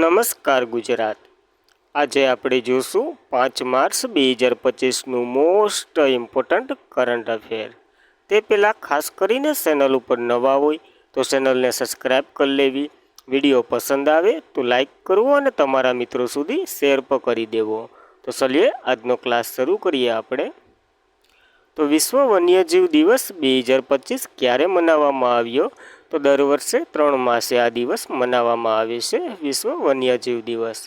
નમસ્કાર ગુજરાત। આજે આપણે જોશું 5 માર્ચ 2025નું મોસ્ટ ઇમ્પોર્ટન્ટ કરંટ અફેર। તે પહેલાં ખાસ કરીને ચેનલ ઉપર નવા હોય તો ચેનલને સબસ્ક્રાઈબ કરી લેવી, વિડીયો પસંદ આવે તો લાઈક કરવો અને તમારા મિત્રો સુધી શેર પણ કરી દેવો। તો ચલીએ આજનો ક્લાસ શરૂ કરીએ આપણે। તો વિશ્વ વન્યજીવ દિવસ 2025 ક્યારે મનાવવામાં આવ્યો? તો દર વર્ષે 3 માસે આ દિવસ મનાવવામાં આવે છે, વિશ્વ વન્યજીવ દિવસ।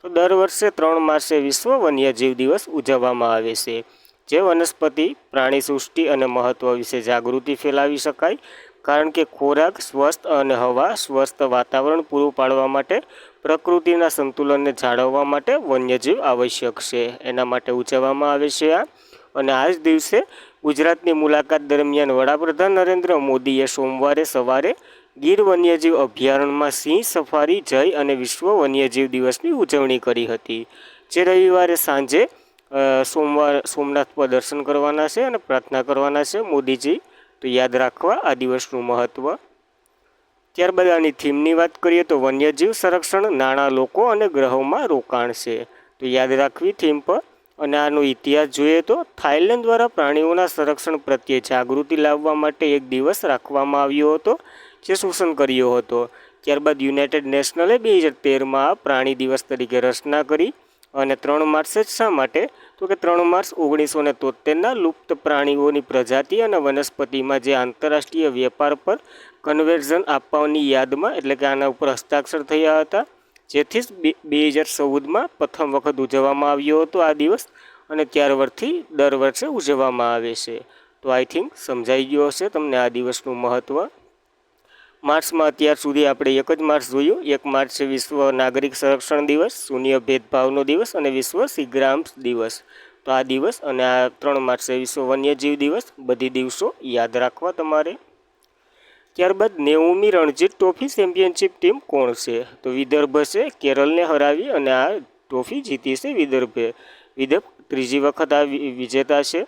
તો દર વર્ષે 3 માસે વિશ્વ વન્યજીવ દિવસ ઉજવવામાં આવે છે, જે વનસ્પતિ, પ્રાણી સૃષ્ટિ અને મહત્વ વિશે જાગૃતિ ફેલાવી શકાય, કારણ કે ખોરાક, સ્વસ્થ અને હવા, સ્વસ્થ વાતાવરણ પૂરું પાડવા માટે, પ્રકૃતિના સંતુલનને જાળવવા માટે વન્યજીવ આવશ્યક છે, એના માટે ઉજવવામાં આવે છે આ। અને આ જ દિવસે ગુજરાતની મુલાકાત દરમિયાન વડાપ્રધાન નરેન્દ્ર મોદીએ સોમવારે સવારે ગીર વન્યજીવ અભયારણ્યમાં સિંહ સફારી જઈ અને વિશ્વ વન્યજીવ દિવસની ઉજવણી કરી હતી, જે રવિવારે સાંજે સોમનાથ પર દર્શન કરવાના છે અને પ્રાર્થના કરવાના છે મોદીજી। તો યાદ રાખવા આ દિવસનું મહત્ત્વ। ત્યારબાદ આની થીમની વાત કરીએ તો વન્યજીવ સંરક્ષણ, નાણાં, લોકો અને ગ્રહોમાં રોકાણ છે, તો યાદ રાખવી થીમ પર। અને આનો ઇતિહાસ જોઈએ તો થાઇલેન્ડ દ્વારા પ્રાણીઓના સંરક્ષણ પ્રત્યે જાગૃતિ લાવવા માટે એક દિવસ રાખવામાં આવ્યો હતો, જે શોષણ કર્યો હતો। ત્યારબાદ યુનાઇટેડ નેશનલે 2013માં પ્રાણી દિવસ તરીકે રચના કરી। અને 3 માર્ચે જ શા માટે? તો કે 3 માર્ચ 1973ના લુપ્ત પ્રાણીઓની પ્રજાતિ અને વનસ્પતિમાં જે આંતરરાષ્ટ્રીય વેપાર પર કન્વેન્શન આપવાની યાદમાં, એટલે કે આના ઉપર હસ્તાક્ષર થયા હતા, જેથી 2014માં પ્રથમ વખત ઉજવવામાં આવ્યો હતો આ દિવસ, અને ત્યારથી દર વર્ષે ઉજવવામાં આવે છે। તો આઈ થિંક સમજાઈ ગયો હશે તમને આ દિવસનું મહત્ત્વ। માર્ચમાં અત્યાર સુધી આપણે એક જ માર્ચ જોયું। 1 માર્ચ છે વિશ્વ નાગરિક સંરક્ષણ દિવસ, શૂન્ય ભેદભાવનો દિવસ અને વિશ્વ સિંહગ્રામ દિવસ। તો આ દિવસ અને આ 3 માર્ચ છે વિશ્વ વન્યજીવ દિવસ, બધી દિવસો યાદ રાખવા તમારે। ત્યારબાદ 90મી રણજી ટ્રોફી ચેમ્પિયનશિપ ટીમ કોણ છે? તો વિદર્ભ છે, કેરળને હરાવી અને આ ટ્રોફી જીતી છે વિદર્ભે। વિદર્ભ ત્રીજી વખત આ વિજેતા છે।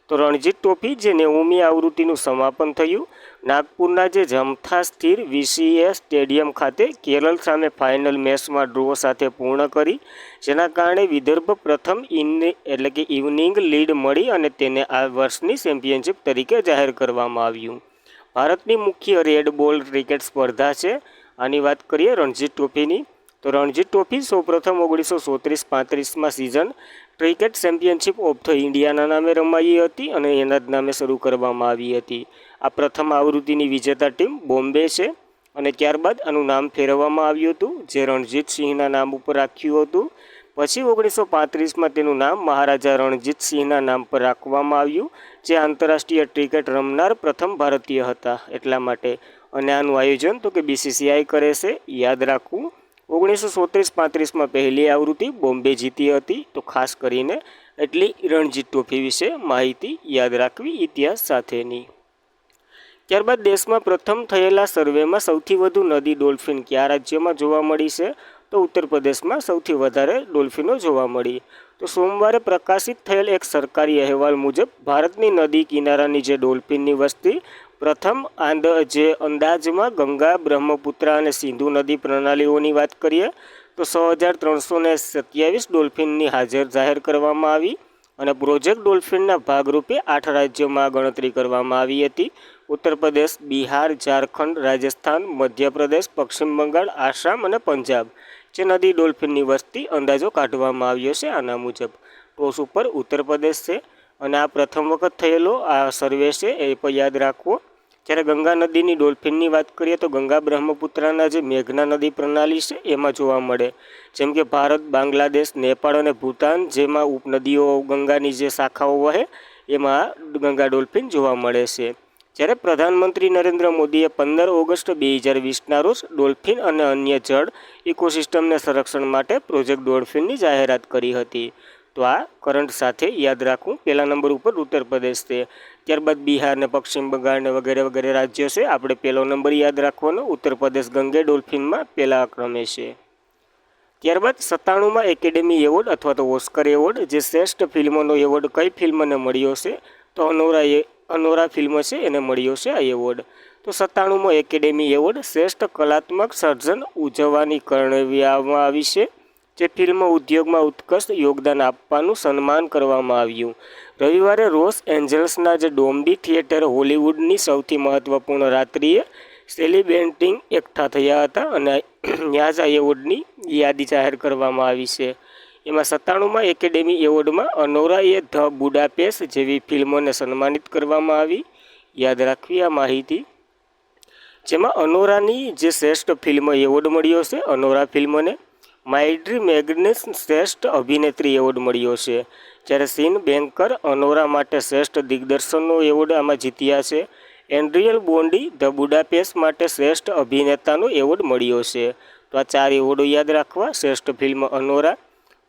તો રણજી ટ્રોફી જે 90મી આવૃત્તિનું સમાપન થયું નાગપુરના જે જમથા સ્થિર વીસીએસ સ્ટેડિયમ ખાતે કેરળ સામે ફાઇનલ મેચમાં ડ્રો સાથે પૂર્ણ કરી, જેના કારણે વિદર્ભ પ્રથમ ઇનિંગ લીડ મળી અને તેને આ વર્ષની ચેમ્પિયનશિપ તરીકે જાહેર કરવામાં આવ્યું। ભારતની મુખ્ય રેડ બોલ ક્રિકેટ સ્પર્ધા છે। આની વાત કરીએ રણજી ટ્રોફીની, તો રણજી ટ્રોફી સૌપ્રથમ 1934-35માં season cricket championship of the ઇન્ડિયાના નામે રમાઈ હતી અને એના જ નામે શરૂ કરવામાં આવી હતી। આ પ્રથમ આવૃત્તિની વિજેતા ટીમ બોમ્બે છે, અને ત્યારબાદ આનું નામ ફેરવવામાં આવ્યું હતું, જે રણજીત સિંહના નામ ઉપર રાખ્યું હતું। પછી 1935માં તેનું નામ મહારાજા રણજીત સિંહના નામ પર રાખવામાં આવ્યું, જે આંતરરાષ્ટ્રીય ક્રિકેટ રમનાર પ્રથમ ભારતીય હતા એટલા માટે। અને આનું આયોજન તો કે BCCI કરે છે, યાદ રાખવું। 1934-35માં પહેલી આવૃત્તિ બોમ્બે જીતી હતી, તો ખાસ કરીને એટલી રણજી ટ્રોફી વિશે માહિતી યાદ રાખવી ઇતિહાસ સાથેની। ત્યારબાદ દેશમાં પ્રથમ થયેલા સર્વેમાં સૌથી વધુ નદી ડોલ્ફિન કયા રાજ્યમાં જોવા મળી છે? તો ઉત્તર પ્રદેશમાં સૌથી વધારે ડોલ્ફિનો જોવા મળી। તો સોમવારે પ્રકાશિત થયેલ એક સરકારી અહેવાલ મુજબ ભારતની નદી કિનારાની જે ડોલ્ફિનની વસ્તી પ્રથમ અંદાજમાં ગંગા, બ્રહ્મપુત્ર અને સિંધુ નદી પ્રણાલીઓની વાત કરીએ તો 6327 ડોલ્ફિનની હાજર જાહેર કરવામાં આવી, અને પ્રોજેક્ટ ડોલ્ફિનના ભાગરૂપે 8 રાજ્યોમાં ગણતરી કરવામાં આવી હતી: ઉત્તર પ્રદેશ, બિહાર, ઝારખંડ, રાજસ્થાન, મધ્યપ્રદેશ, પશ્ચિમ બંગાળ, આસામ અને પંજાબ, જે નદી ડોલ્ફિનની વસ્તી અંદાજો કાઢવામાં આવ્યો છે આના મુજબ। ટોચ ઉપર ઉત્તર પ્રદેશ છે, અને આ પ્રથમ વખત થયેલો આ સર્વે છે એ પણ યાદ રાખવો। જ્યારે ગંગા નદીની ડોલ્ફિનની વાત કરીએ તો ગંગા બ્રહ્મપુત્રના જે મેઘના નદી પ્રણાલી છે એમાં જોવા મળે, જેમ કે ભારત, બાંગ્લાદેશ, નેપાળ અને ભૂતાન, જેમાં ઉપનદીઓ ગંગાની જે શાખાઓ વહે એમાં ગંગા ડોલ્ફિન જોવા મળે છે। જ્યારે પ્રધાનમંત્રી નરેન્દ્ર મોદીએ 15 ઓગસ્ટ 2020ના રોજ ડોલ્ફિન અને અન્ય જળ ઇકોસિસ્ટમને સંરક્ષણ માટે પ્રોજેક્ટ ડોલ્ફિનની જાહેરાત કરી હતી। તો આ કરંટ સાથે યાદ રાખવું। પહેલા નંબર ઉપર ઉત્તર પ્રદેશ છે, ત્યારબાદ બિહાર ને પશ્ચિમ બંગાળ ને વગેરે વગેરે રાજ્યો છે। આપણે પહેલો નંબર યાદ રાખવાનો, ઉત્તર પ્રદેશ ગંગે ડોલ્ફિનમાં પહેલા ક્રમે છે। ત્યારબાદ 97માં એકેડેમી એવોર્ડ અથવા તો ઓસ્કર એવોર્ડ, જે શ્રેષ્ઠ ફિલ્મનો એવોર્ડ કઈ ફિલ્મને મળ્યો છે? તો અનોરા ફિલ્મ છે એને મળ્યો છે આ એવોર્ડ. તો 97મો એકેડેમી એવોર્ડ શ્રેષ્ઠ કલાત્મક સર્જન ઉજવવાની કરવામાં આવી છે, જે ફિલ્મ ઉદ્યોગમાં ઉત્કૃષ્ટ યોગદાન આપવાનું સન્માન કરવામાં આવ્યું. રવિવારે રોસ એન્જલસના જે ડોમ્બી થિયેટર હોલિવૂડની સૌથી મહત્વપૂર્ણ રાત્રિએ સેલિબ્રેટિંગ એકઠા થયા હતા અને ત્યાં જ આ એવોર્ડની યાદી જાહેર કરવામાં આવી છે. એમાં 97મા એકેડેમી એવોર્ડમાં અનોરાએ ધ બુડાપેસ્ટ જેવી ફિલ્મોને સન્માનિત કરવામાં આવી. યાદ રાખવી આ માહિતી. જેમાં અનોરાની જે શ્રેષ્ઠ ફિલ્મ એવોર્ડ મળ્યો છે, અનોરા ફિલ્મને માઇડ્રી મેગ્નેસ શ્રેષ્ઠ અભિનેત્રી એવોર્ડ મળ્યો છે. જ્યારે સીન બેન્કર અનોરા માટે શ્રેષ્ઠ દિગ્દર્શનનો એવોર્ડ આમાં જીત્યા છે. એન્ડ્રિયલ બોન્ડી ધ બુડાપેસ્ટ માટે શ્રેષ્ઠ અભિનેતાનો એવોર્ડ મળ્યો છે. તો આ 4 એવોર્ડો યાદ રાખવા. શ્રેષ્ઠ ફિલ્મ અનોરા,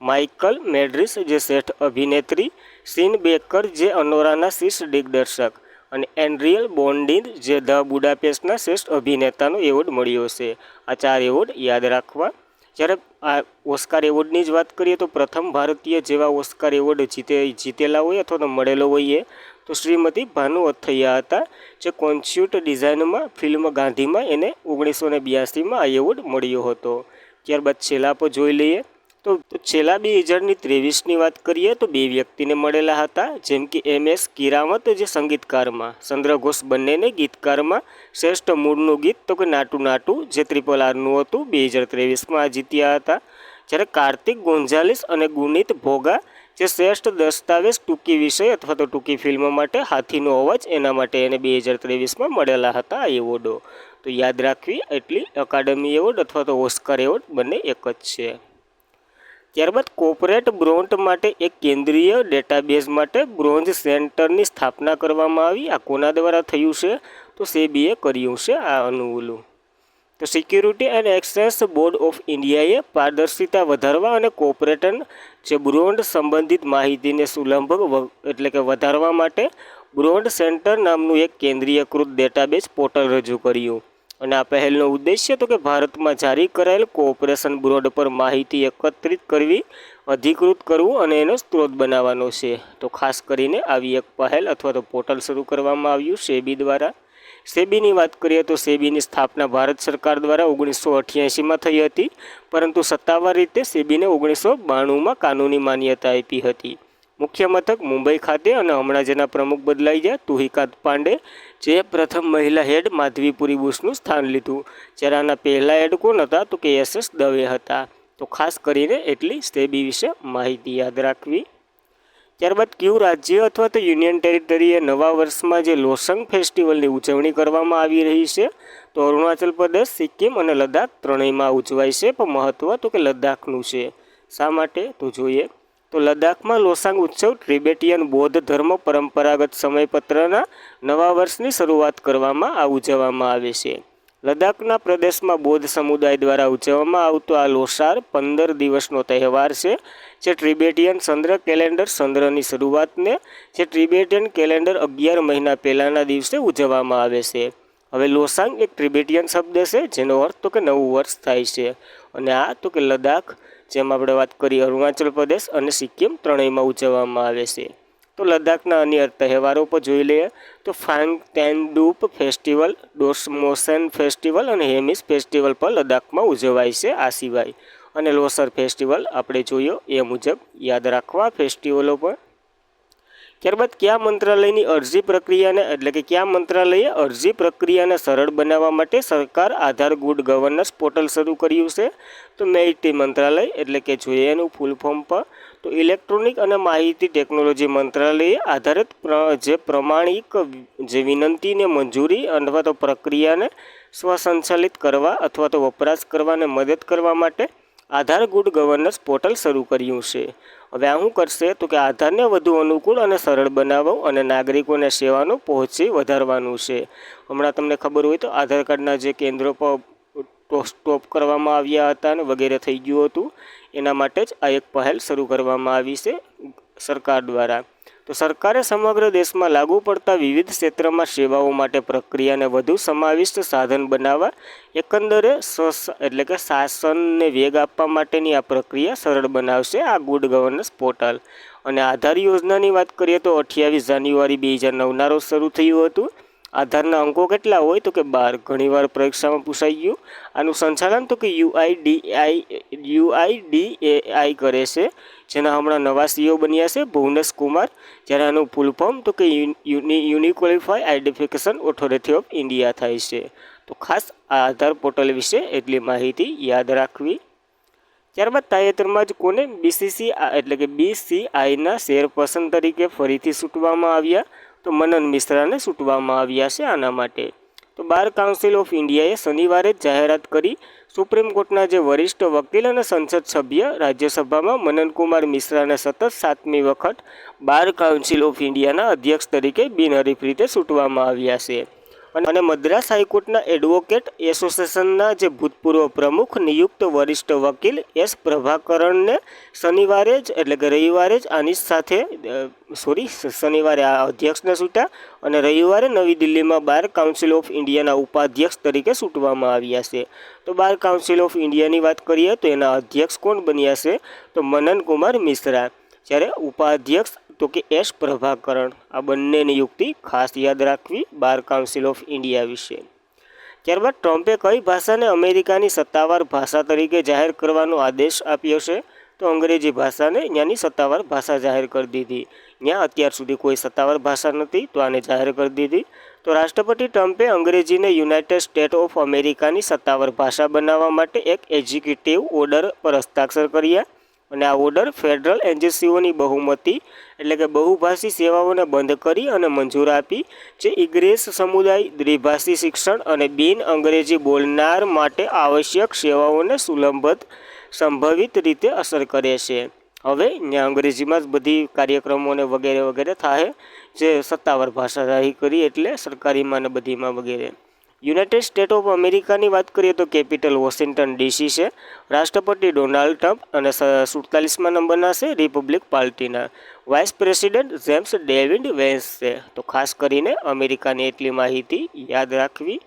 માઇકલ મેડ્રિસ જે શ્રેષ્ઠ અભિનેત્રી, સીન બેકર જે અનોરાના શીર્ષ દિગ્દર્શક અને એન્ડ્રિયલ બોન્ડી જે ધ બુડાપેસ્ટના શ્રેષ્ઠ અભિનેતાનો એવોર્ડ મળ્યો છે. આ 4 એવોર્ડ યાદ રાખવા. જ્યારે આ ઓસ્કાર એવોર્ડની જ વાત કરીએ તો પ્રથમ ભારતીય જેવા ઓસ્કાર એવોર્ડ જીતેલા હોય અથવા તો મળેલો હોય તો શ્રીમતી ભાનુ અથૈયા હતા, જે કોન્સ્યુટ ડિઝાઇનમાં ફિલ્મ ગાંધીમાં એને 1982માં આ એવોર્ડ મળ્યો હતો. ત્યારબાદ છેલ્લા પર જોઈ લઈએ તો છેલ્લા 2023ની વાત કરીએ તો 2 વ્યક્તિને મળેલા હતા, જેમ કે MS કિરાવત જે સંગીતકારમાં, ચંદ્રઘોષ બંનેને ગીતકારમાં શ્રેષ્ઠ મૂળનું ગીત તો કે નાટુ નાટુ જે RRRનું હતું 2023માં આ જીત્યા હતા. જ્યારે કાર્તિક ગોંઝાલિસ અને ગુનીત ભોગા જે શ્રેષ્ઠ દસ્તાવેજ ટૂંકી વિષય અથવા તો ટૂંકી ફિલ્મ માટે હાથીનો અવાજ એના માટે એને 2023માં મળેલા હતા આ એવોર્ડો. તો યાદ રાખવી એટલી એકેડમી એવોર્ડ અથવા તો ઓસ્કાર એવોર્ડ બંને એક જ છે. ત્યારબાદ કોર્પોરેટ બ્રોન્ઝ માટે એક કેન્દ્રીય ડેટાબેઝ માટે બ્રોન્ઝ સેન્ટરની સ્થાપના કરવામાં આવી. આ કોના દ્વારા થયું છે? તો સેબીએ કર્યું છે આ અનુકૂલું. તો security and exchange board of ઇન્ડિયાએ પારદર્શિતા વધારવા અને કોર્પોરેટ જે બ્રોન્ઝ સંબંધિત માહિતીને સુલભ એટલે કે વધારવા માટે બ્રોન્ઝ સેન્ટર નામનું એક કેન્દ્રીયકૃત ડેટાબેઝ પોર્ટલ રજૂ કર્યું. અને આ પહેલનો ઉદ્દેશ્ય તો કે ભારતમાં જારી કરાયેલ કોર્પોરેશન બ્રોન્ઝ પર માહિતી એકત્રિત કરવી, અધિકૃત કરવું અને એનો સ્ત્રોત બનાવવાનો છે. તો ખાસ કરીને આવી એક પહેલ અથવા તો પોર્ટલ શરૂ કરવામાં આવ્યું સેબી દ્વારા. સેબીની વાત કરીએ તો સેબીની સ્થાપના ભારત સરકાર દ્વારા 1988માં થઈ હતી, પરંતુ સત્તાવાર રીતે સેબીને 1992માં કાનૂની માન્યતા આપી હતી. મુખ્ય મથક મુંબઈ ખાતે અને હમણાં જેના પ્રમુખ બદલાઈ ગયા તુહિકા પાંડે જે પ્રથમ મહિલા હેડ માધવીપુરી બુશનું સ્થાન લીધું. જ્યારે આના પહેલાં હેડ કોણ હતા? તો કે SS દવે હતા. તો ખાસ કરીને એટલી સેબી વિશે માહિતી યાદ રાખવી. ત્યારબાદ કયું રાજ્ય અથવા તો યુનિયન ટેરિટરીએ નવા વર્ષમાં જે લોસંગ ફેસ્ટિવલની ઉજવણી કરવામાં આવી રહી છે? તો અરુણાચલ પ્રદેશ, સિક્કિમ અને લદ્દાખ ત્રણેયમાં ઉજવાય છે, પણ મહત્ત્વ તો કે લદ્દાખનું છે. શા માટે? તો જોઈએ તો લદ્દાખમાં લોસાંગ ઉત્સવ તિબેટીયન બૌદ્ધ ધર્મ પરંપરાગત સમયપત્રના નવા વર્ષની શરૂઆત કરવામાં ઉજવવામાં આવે છે. લદ્દાખના પ્રદેશમાં બૌદ્ધ સમુદાય દ્વારા ઉજવવામાં આવતો આ લોસાર 15 દિવસનો તહેવાર છે, જે તિબેટીયન ચંદ્ર કેલેન્ડર ચંદ્રની શરૂઆતને જે તિબેટીયન કેલેન્ડર 11 મહિના પહેલાંના દિવસે ઉજવવામાં આવે છે. હવે લોસાંગ એક તિબેટીયન શબ્દ છે, જેનો અર્થ તો કે નવું વર્ષ થાય છે. અને આ તો કે લદ્દાખ, જેમ આપણે વાત કરી અરુણાચલ પ્રદેશ અને સિક્કિમ ત્રણેયમાં ઉજવવામાં આવે છે. તો લદ્દાખના અન્ય તહેવારો પર જોઈ લઈએ તો ફાંગ તેનડુપ ફેસ્ટિવલ, ડોસમોસન ફેસ્ટિવલ અને હેમિસ ફેસ્ટિવલ પર લદ્દાખમાં ઉજવાય છે. આ સિવાય અને લોસર ફેસ્ટિવલ આપણે જોયો એ મુજબ યાદ રાખવા ફેસ્ટિવલો પર. ત્યારબાદ કયા મંત્રાલયની અરજી પ્રક્રિયાને એટલે કે કયા મંત્રાલયે અરજી પ્રક્રિયાને સરળ બનાવવા માટે સરકાર આધાર ગુડ ગવર્નન્સ પોર્ટલ શરૂ કર્યું છે? તો માહિતી મંત્રાલય એટલે કે જોઈએ એનું ફૂલ ફોર્મ પર તો ઇલેક્ટ્રોનિક અને માહિતી ટેકનોલોજી મંત્રાલયે આધારિત જે પ્રમાણિક જે વિનંતીને મંજૂરી અથવા તો પ્રક્રિયાને સ્વસંચાલિત કરવા અથવા તો વપરાશ કરવાને મદદ કરવા માટે આધાર ગુડ ગવર્નન્સ પોર્ટલ શરૂ કર્યું છે. હવે આ શું કરશે? તો કે આધારને વધુ અનુકૂળ અને સરળ બનાવવું અને નાગરિકોને સેવાનો પહોંચી વધારવાનું છે. હમણાં તમને ખબર હોય તો આધાર કાર્ડના જે કેન્દ્રો પર સ્ટોપ કરવામાં આવ્યા હતા અને વગેરે થઈ ગયું હતું, એના માટે જ આ એક પહેલ શરૂ કરવામાં આવી છે સરકાર દ્વારા. તો સરકારે સમગ્ર દેશમાં લાગુ પડતા વિવિધ ક્ષેત્રમાં સેવાઓ માટે પ્રક્રિયાને વધુ સમાવિષ્ટ સાધન બનાવવા એકંદરે એટલે કે શાસનને વેગ આપવા માટેની આ પ્રક્રિયા સરળ બનાવશે આ ગુડ ગવર્નન્સ પોર્ટલ. અને આધાર યોજનાની વાત કરીએ તો 28 જાન્યુઆરી 2009ના રોજ શરૂ થયું હતું। આધારના અંકો કેટલા હોય તો કે 12। ઘણીવાર પરીક્ષામાં પૂછાઈ ગયું। આનું સંચાલન તો કે UIDAI કરે છે, જેના હમણાં નવા CEO બન્યા છે ભુવનેશ કુમાર। જ્યારે આનું ફૂલ ફોર્મ તો કે યુનિક્વોલિફાઈ આઈડેન્ટિફિકેશન ઓથોરિટી ઓફ ઇન્ડિયા થાય છે। તો ખાસ આ આધાર પોર્ટલ વિશે એટલી માહિતી યાદ રાખવી। ત્યારબાદ તાજેતરમાં જ કોને BCCI એટલે કે BCIના ચેરપર્સન તરીકે ફરીથી ચૂંટવામાં આવ્યા તો મનન મિશ્રાને ચૂંટવામાં આવ્યા છે આના માટે। તો બાર કાઉન્સિલ ઓફ ઇન્ડિયાએ શનિવારે જ જાહેરાત કરી। સુપ્રીમ કોર્ટના જે વરિષ્ઠ વકીલ અને સંસદ સભ્ય રાજ્યસભામાં મનનકુમાર મિશ્રાને સતત 7મી વખત બાર કાઉન્સિલ ઓફ ઇન્ડિયાના અધ્યક્ષ તરીકે બિનહરીફ રીતે ચૂંટવામાં આવ્યા છે। અને મદ્રાસ હાઈકોર્ટના એડવોકેટ એસોસિએશનના જે ભૂતપૂર્વ પ્રમુખ નિયુક્ત વરિષ્ઠ વકીલ S પ્રભાકરણને શનિવારે જ એટલે કે રવિવારે જ આની સાથે શનિવારે આ અધ્યક્ષને ચૂંટ્યા અને રવિવારે નવી દિલ્હીમાં બાર કાઉન્સિલ ઓફ ઇન્ડિયાના ઉપાધ્યક્ષ તરીકે ચૂંટવામાં આવ્યા છે। તો બાર કાઉન્સિલ ઓફ ઇન્ડિયાની વાત કરીએ તો એના અધ્યક્ષ કોણ બન્યા છે તો મનન કુમાર મિશ્રા, જ્યારે ઉપાધ્યક્ષ તો કે S પ્રભાકરણ। આ બંને નિયુક્તિ ખાસ યાદ રાખવી બાર કાઉન્સિલ ઓફ ઇન્ડિયા વિશે। ત્યારબાદ ટ્રમ્પે કઈ ભાષાને અમેરિકાની સત્તાવાર ભાષા તરીકે જાહેર કરવાનો આદેશ આપ્યો છે તો અંગ્રેજી ભાષાને ત્યાંની સત્તાવાર ભાષા જાહેર કરી દીધી। ત્યાં અત્યાર સુધી કોઈ સત્તાવાર ભાષા નથી તો આને જાહેર કરી દીધી। તો રાષ્ટ્રપતિ ટ્રમ્પે અંગ્રેજીને યુનાઇટેડ સ્ટેટ ઓફ અમેરિકાની સત્તાવાર ભાષા બનાવવા માટે એક એક્ઝિક્યુટિવ ઓર્ડર પર હસ્તાક્ષર કર્યા અને આ ઓર્ડર ફેડરલ એજન્સીઓની બહુમતી એટલે કે બહુભાષી સેવાઓને બંધ કરી અને મંજૂર આપી, જે ઇંગ્રેજ સમુદાય, દ્વિભાષી શિક્ષણ અને બિન અંગ્રેજી બોલનાર માટે આવશ્યક સેવાઓને સંભવિત રીતે અસર કરે છે। હવે ત્યાં અંગ્રેજીમાં જ બધી કાર્યક્રમોને વગેરે વગેરે થાય, જે સત્તાવાર ભાષા જાહેર કરી એટલે સરકારીમાં ને બધીમાં વગેરે। યુનાઇટેડ સ્ટેટ ઓફ અમેરિકાની વાત કરીએ તો કેપિટલ વોશિંગ્ટન DC છે। રાષ્ટ્રપતિ ડોનાલ્ડ ટ્રમ્પ અને 47મા નંબરના છે રિપબ્લિક પાર્ટીના। Vice president James David Vance છે। તો ખાસ કરીને અમેરિકાની એટલી માહિતી યાદ રાખવી।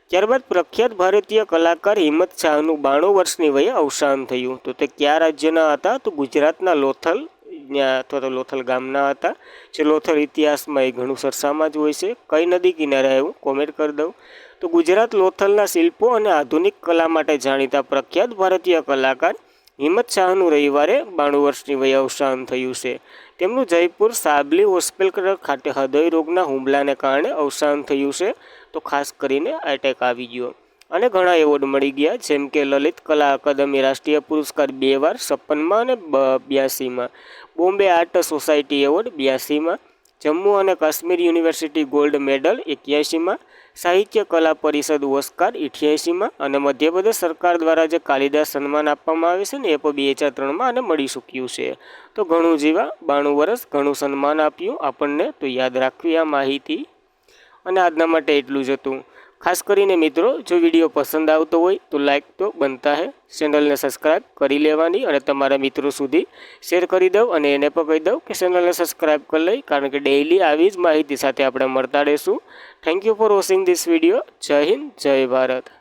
ત્યારબાદ પ્રખ્યાત ભારતીય કલાકાર હિંમત શાહનું 92 વર્ષની વયે અવસાન થયું। તો તે કયા રાજ્યના હતા તો ગુજરાતના લોથલ અથવા તો લોથલ ગામના હતા। જે લોથલ ઇતિહાસમાં એ ઘણું સરસામાં જ હોય છે। કઈ નદી કિનારે આવ્યું કોમેન્ટ કરી દઉં। તો ગુજરાત લોથલના શિલ્પો અને આધુનિક કલા માટે જાણીતા પ્રખ્યાત ભારતીય કલાકાર હિંમત શાહનું રવિવારે 92 વર્ષની વયે અવસાન થયું છે। તેમનું જયપુર સાબલી હોસ્પિટલ ખાતે હૃદય રોગના હુમલાને કારણે અવસાન થયું છે। તો ખાસ કરીને એટેક આવી ગયો અને ઘણા એવોર્ડ મળી ગયા, જેમ કે લલિત કલા અકાદમી રાષ્ટ્રીય પુરસ્કાર 2 વાર 56માં અને 82માં, બોમ્બે આર્ટ સોસાયટી એવોર્ડ 82માં, જમ્મુ અને કાશ્મીર યુનિવર્સિટી ગોલ્ડ મેડલ 81માં, સાહિત્ય કલા પરિષદ ઓસ્કાર 88માં અને મધ્યપ્રદેશ સરકાર દ્વારા જે કાલિદાસ સન્માન આપવામાં આવે છે ને એ પણ 2003માં આને મળી ચૂક્યું છે। તો ઘણું જીવા 92 વર્ષ ઘણું સન્માન આપ્યું આપણને, તો યાદ રાખવી આ માહિતી। અને આજના માટે એટલું જ હતું। ખાસ કરીને મિત્રો, જો વિડીયો પસંદ આવતો હોય તો લાઈક તો બનતા હે, ચેનલને સબસ્ક્રાઈબ કરી લેવાની અને તમારા મિત્રો સુધી શેર કરી દઉં અને એને પણ કહી દઉં કે ચેનલને સબસ્ક્રાઈબ કરી લઈ, કારણ કે ડેઈલી આવી જ માહિતી સાથે આપણે મળતા રહીશું। Thank you for watching this video. જય હિન્દ, જય ભારત।